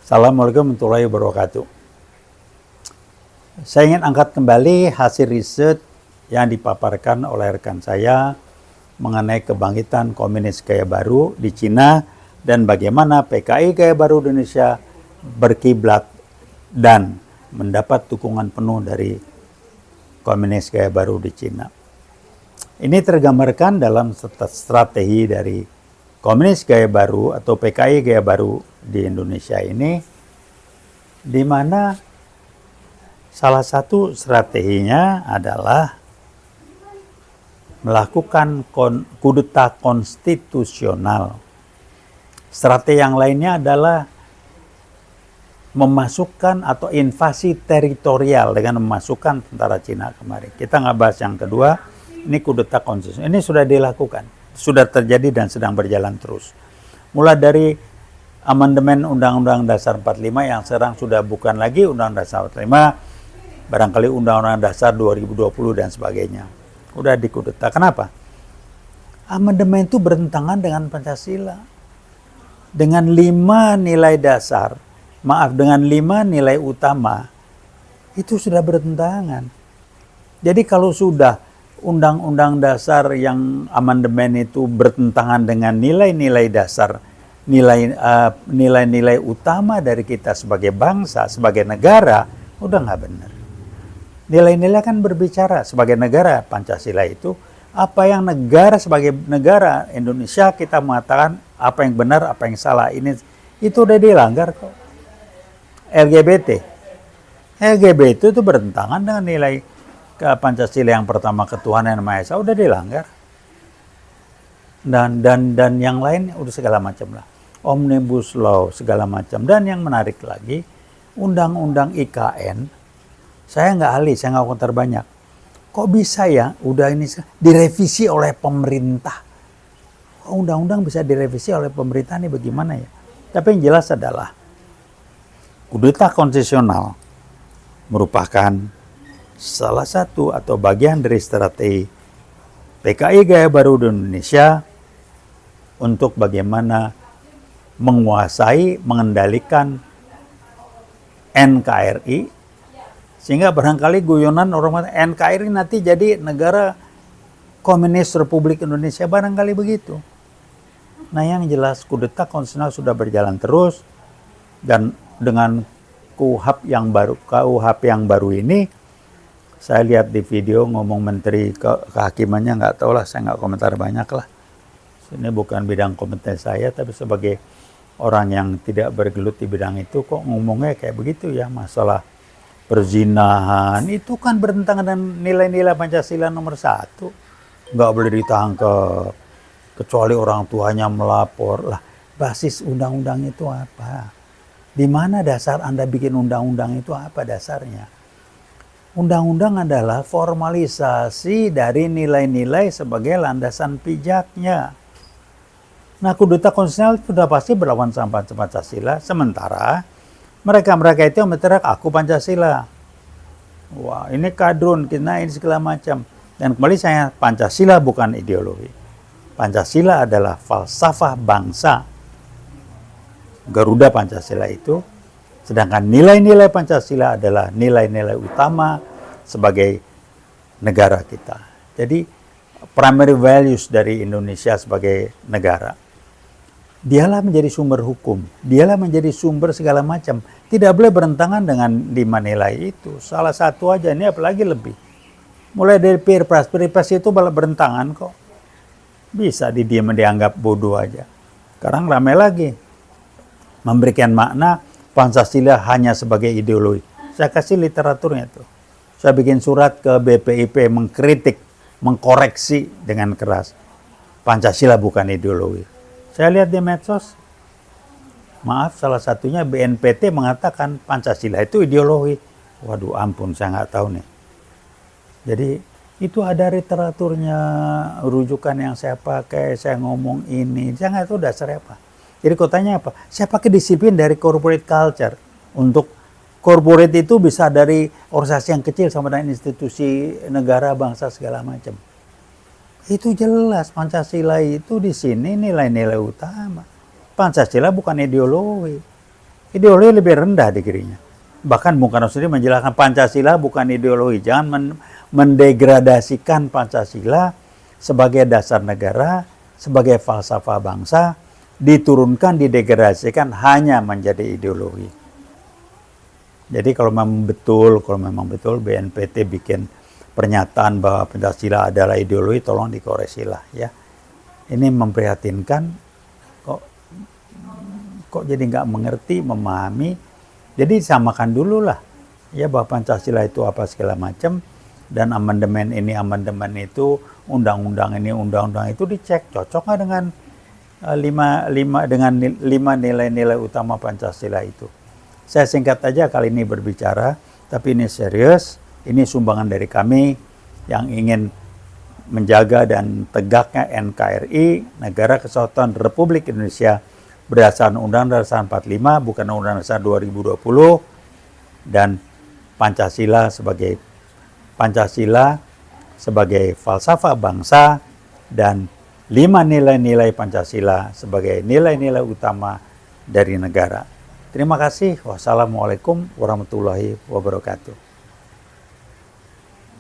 Assalamualaikum warahmatullahi wabarakatuh. Saya ingin angkat kembali hasil riset yang dipaparkan oleh rekan saya mengenai kebangkitan komunis gaya baru di Cina dan bagaimana PKI Gaya Baru Indonesia berkiblat dan mendapat dukungan penuh dari komunis gaya baru di Cina. Ini tergambarkan dalam strategi dari komunis gaya baru atau PKI gaya baru di Indonesia ini, di mana salah satu strateginya adalah melakukan kudeta konstitusional. Strategi yang lainnya adalah memasukkan atau invasi teritorial dengan memasukkan tentara Cina kemarin. Kita nggak bahas yang kedua, ini kudeta konstitusional. Ini sudah dilakukan, sudah terjadi dan sedang berjalan terus. Mulai dari amandemen Undang-Undang Dasar 45 yang sekarang sudah bukan lagi Undang-Undang Dasar 45, barangkali Undang-Undang Dasar 2020 dan sebagainya. Udah dikudeta. Kenapa? Amandemen itu bertentangan dengan Pancasila. Dengan 5 nilai dasar, dengan 5 nilai utama, itu sudah bertentangan. Jadi kalau sudah Undang-Undang Dasar yang amandemen itu bertentangan dengan nilai-nilai dasar, nilai-nilai utama dari kita sebagai bangsa, sebagai negara, udah nggak benar. Nilai-nilai kan berbicara sebagai negara Pancasila itu, apa yang negara sebagai negara Indonesia kita mengatakan apa yang benar, apa yang salah, ini itu udah dilanggar kok. LGBT itu bertentangan dengan nilai Pancasila yang pertama, ketuhanan yang Maha Esa, udah dilanggar. Dan yang lain udah segala macam lah. Omnibus Law segala macam. Dan yang menarik lagi, Undang-Undang IKN, saya nggak ahli, saya nggak komentar banyak. Kok bisa ya udah ini direvisi oleh pemerintah? Undang-undang bisa direvisi oleh pemerintah, ini bagaimana ya? Tapi yang jelas adalah kudeta konstitusional merupakan salah satu atau bagian dari strategi PKI Gaya Baru di Indonesia untuk bagaimana menguasai, mengendalikan NKRI, sehingga barangkali guyonan orang NKRI nanti jadi negara komunis Republik Indonesia, barangkali begitu. Nah yang jelas kudeta konstitusional sudah berjalan terus, dan dengan KUHP yang baru ini, saya lihat di video ngomong menteri kehakimannya, nggak tahu lah, saya nggak komentar banyak lah. Ini bukan bidang kompeten saya, tapi sebagai orang yang tidak bergelut di bidang itu, kok ngomongnya kayak begitu ya, masalah perzinahan itu kan bertentangan dengan nilai-nilai Pancasila nomor 1. Nggak boleh ditangkap kecuali orang tuanya melapor. Lah, basis undang-undang itu apa? Di mana dasar Anda bikin undang-undang itu, apa dasarnya? Undang-undang adalah formalisasi dari nilai-nilai sebagai landasan pijaknya. Nah, kudeta konstitusional sudah pasti berlawan sama Pancasila, sementara mereka itu yang berteriak aku Pancasila. Wah, ini kadrun, kita ini segala macam. Dan kembali saya, Pancasila bukan ideologi. Pancasila adalah falsafah bangsa. Garuda Pancasila itu, sedangkan nilai-nilai Pancasila adalah nilai-nilai utama sebagai negara kita. Jadi primary values dari Indonesia sebagai negara. Dialah menjadi sumber hukum, dialah menjadi sumber segala macam. Tidak boleh bertentangan dengan 5 nilai itu. Salah satu aja, ini apalagi lebih. Mulai dari Perpres itu bertentangan kok. Bisa dianggap bodoh aja. Sekarang ramai lagi. Memberikan makna Pancasila hanya sebagai ideologi. Saya kasih literaturnya tuh. Saya bikin surat ke BPIP mengkritik, mengkoreksi dengan keras. Pancasila bukan ideologi. Saya lihat di medsos, maaf, salah satunya BNPT mengatakan Pancasila itu ideologi. Waduh ampun, saya nggak tahu nih. Jadi itu ada literaturnya, rujukan yang saya pakai, saya ngomong ini, saya nggak tahu dasarnya apa. Jadi kotanya apa? Saya pakai disiplin dari corporate culture. Untuk corporate itu bisa dari organisasi yang kecil sama dengan institusi negara, bangsa, segala macam. Itu jelas Pancasila itu di sini nilai-nilai utama. Pancasila bukan ideologi. ideologi lebih rendah digrinya. Bahkan Bung Karno sendiri menjelaskan Pancasila bukan ideologi. Jangan mendegradasikan Pancasila sebagai dasar negara, sebagai falsafah bangsa, diturunkan, didegradasikan hanya menjadi ideologi. Jadi kalau memang betul BNPT bikin pernyataan bahwa Pancasila adalah ideologi, tolong dikoreksi lah ya. Ini memprihatinkan, kok jadi nggak mengerti, memahami. Jadi samakan dulu lah ya bahwa Pancasila itu apa segala macam, dan amandemen ini, amandemen itu, undang-undang ini, undang-undang itu dicek cocok nggak dengan lima nilai-nilai utama Pancasila itu. Saya singkat aja kali ini berbicara, tapi ini serius. Ini sumbangan dari kami yang ingin menjaga dan tegaknya NKRI, Negara Kesatuan Republik Indonesia, berdasarkan Undang-Undang Dasar 45, bukan Undang-Undang Dasar 2020, dan Pancasila sebagai falsafah bangsa, dan 5 nilai-nilai Pancasila sebagai nilai-nilai utama dari negara. Terima kasih. Wassalamualaikum warahmatullahi wabarakatuh.